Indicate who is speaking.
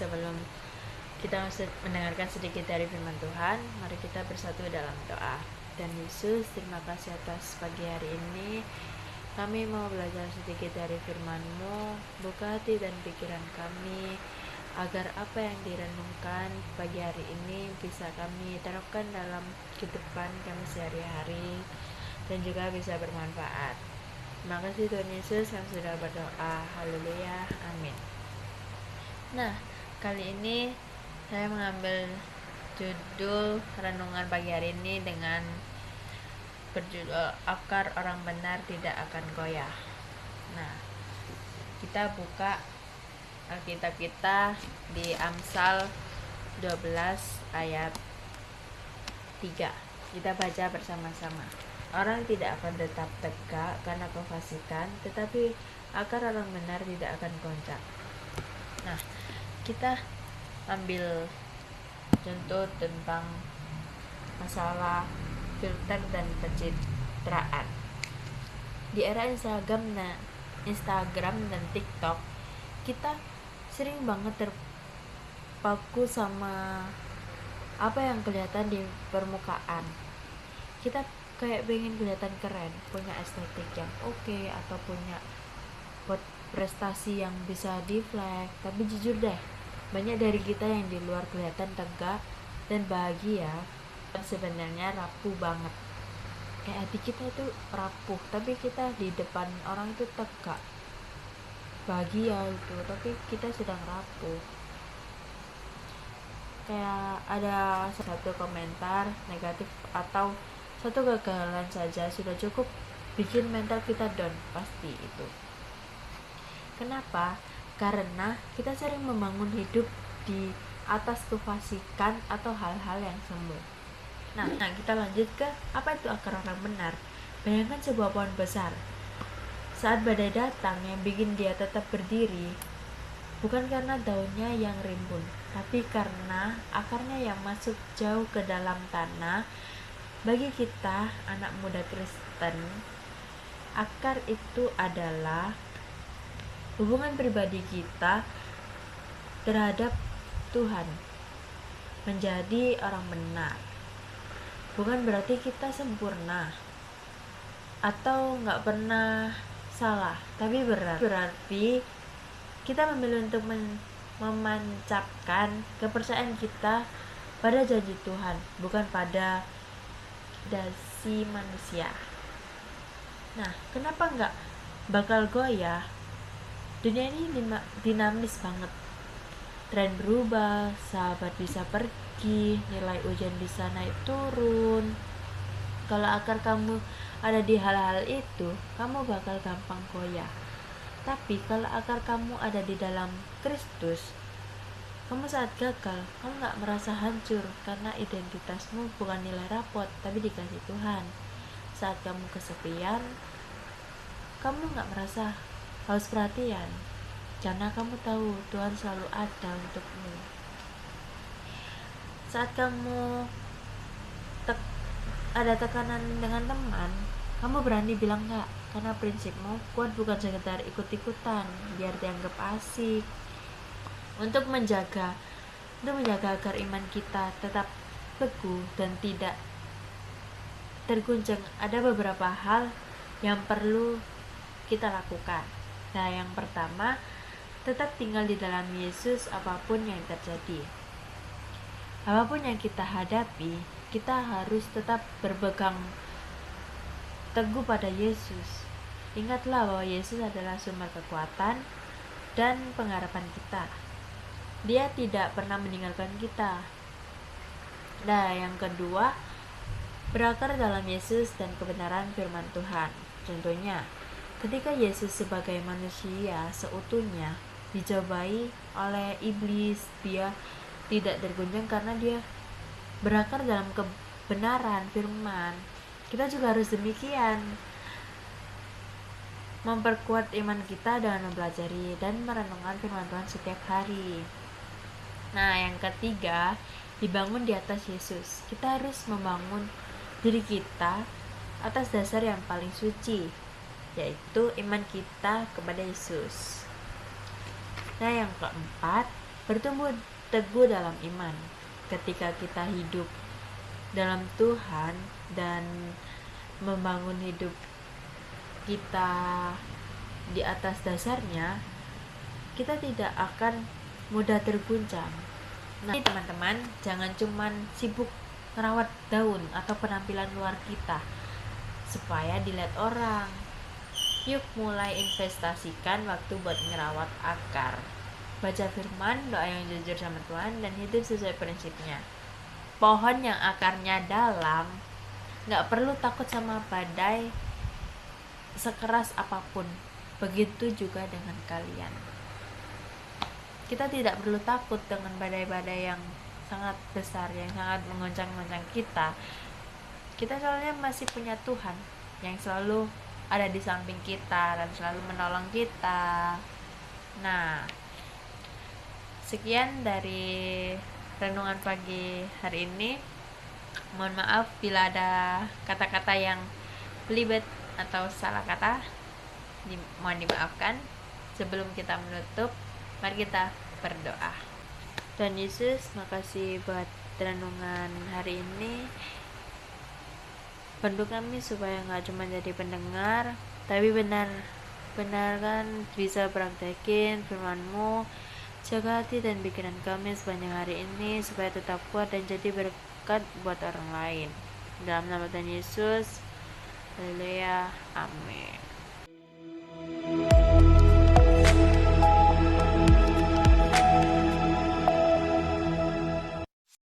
Speaker 1: Sebelum kita mendengarkan sedikit dari firman Tuhan, mari kita bersatu dalam doa. Dan Yesus, terima kasih atas pagi hari ini. Kami mau belajar sedikit dari firman-Mu. Buka hati dan pikiran kami, agar apa yang direnungkan pagi hari ini bisa kami terapkan dalam kehidupan kami sehari-hari, dan juga bisa bermanfaat. Terima kasih Tuhan Yesus, kami sudah berdoa. Haleluya, amin. Nah, kali ini saya mengambil judul renungan pagi hari ini dengan berjudul Akar Orang Benar Tidak Akan Goyah. Nah, kita buka Alkitab kita di Amsal 12 ayat 3. Kita baca bersama-sama. Orang tidak akan tetap tegak karena kefasikan, tetapi akar orang benar tidak akan goncang. Nah, kita ambil contoh tentang masalah filter dan pencitraan. Di era Instagram dan TikTok, kita sering banget terpaku sama apa yang kelihatan di permukaan. Kita kayak pengen kelihatan keren, punya estetik yang oke, atau punya prestasi yang bisa di-flag. Tapi jujur deh, banyak dari kita yang di luar kelihatan tegak dan bahagia, dan sebenarnya rapuh banget. Kayak hati kita itu rapuh, tapi kita di depan orang itu tegak, bahagia itu, tapi kita sedang rapuh. Kayak ada satu komentar negatif atau satu kegagalan saja sudah cukup bikin mental kita down, pasti itu. Kenapa? Karena kita sering membangun hidup di atas kefasikan atau hal-hal yang semu. Nah, kita lanjut ke apa itu akar orang benar. Bayangkan sebuah pohon besar. Saat badai datang, yang bikin dia tetap berdiri bukan karena daunnya yang rimbun, tapi karena akarnya yang masuk jauh ke dalam tanah. Bagi kita, anak muda Kristen, akar itu adalah hubungan pribadi kita terhadap Tuhan. Menjadi orang benar bukan berarti kita sempurna atau gak pernah salah, tapi berarti kita memilih untuk memancapkan kepercayaan kita pada janji Tuhan, bukan pada dasi manusia. Nah, kenapa gak bakal goyah? Dunia ini dinamis banget. Tren berubah, sahabat bisa pergi, nilai ujian bisa naik turun. Kalau akar kamu ada di hal-hal itu, kamu bakal gampang goyah. Tapi kalau akar kamu ada di dalam Kristus, kamu saat gagal, kamu gak merasa hancur karena identitasmu bukan nilai rapot, tapi dikasih Tuhan. Saat kamu kesepian, kamu gak merasa haus perhatian, karena kamu tahu Tuhan selalu ada untukmu. Saat kamu ada tekanan dengan teman, kamu berani bilang enggak, karena prinsipmu kuat bukan sekedar ikut-ikutan biar dianggap asik. Untuk menjaga agar iman kita tetap teguh dan tidak terguncang, ada beberapa hal yang perlu kita lakukan. Nah, yang pertama, tetap tinggal di dalam Yesus apapun yang terjadi. Apapun yang kita hadapi, kita harus tetap berpegang teguh pada Yesus. Ingatlah bahwa Yesus adalah sumber kekuatan dan pengharapan kita. Dia tidak pernah meninggalkan kita. Nah, yang kedua, berakar dalam Yesus dan kebenaran firman Tuhan. Contohnya, ketika Yesus sebagai manusia seutuhnya dicobai oleh iblis, dia tidak terguncang karena dia berakar dalam kebenaran firman. Kita juga harus demikian, memperkuat iman kita dengan mempelajari dan merenungkan firman Tuhan setiap hari. Nah, yang ketiga, dibangun di atas Yesus. Kita harus membangun diri kita atas dasar yang paling suci, yaitu iman kita kepada Yesus. Nah, yang keempat, bertumbuh teguh dalam iman. Ketika kita hidup dalam Tuhan dan membangun hidup kita di atas dasarnya, kita tidak akan mudah terguncang. Nah, teman-teman, jangan cuman sibuk merawat daun atau penampilan luar kita supaya dilihat orang. Yuk mulai investasikan waktu buat merawat akar. Baca firman, doa yang jujur sama Tuhan, dan hidup sesuai prinsipnya. Pohon yang akarnya dalam gak perlu takut sama badai sekeras apapun. Begitu juga dengan kalian. Kita tidak perlu takut dengan badai-badai yang sangat besar, yang sangat mengoncang-ngoncang kita. Kita soalnya masih punya Tuhan yang selalu ada di samping kita dan selalu menolong kita. Nah, sekian dari renungan pagi hari ini. Mohon maaf bila ada kata-kata yang belibet atau salah kata, mohon dimaafkan. Sebelum kita menutup, mari kita berdoa. Tuhan Yesus, makasih buat renungan hari ini. Bantu kami supaya gak cuma jadi pendengar, tapi benar kan bisa praktekin firman-Mu. Jaga hati dan pikiran kami sepanjang hari ini supaya tetap kuat dan jadi berkat buat orang lain. Dalam nama Tuhan Yesus, haleluya, amin.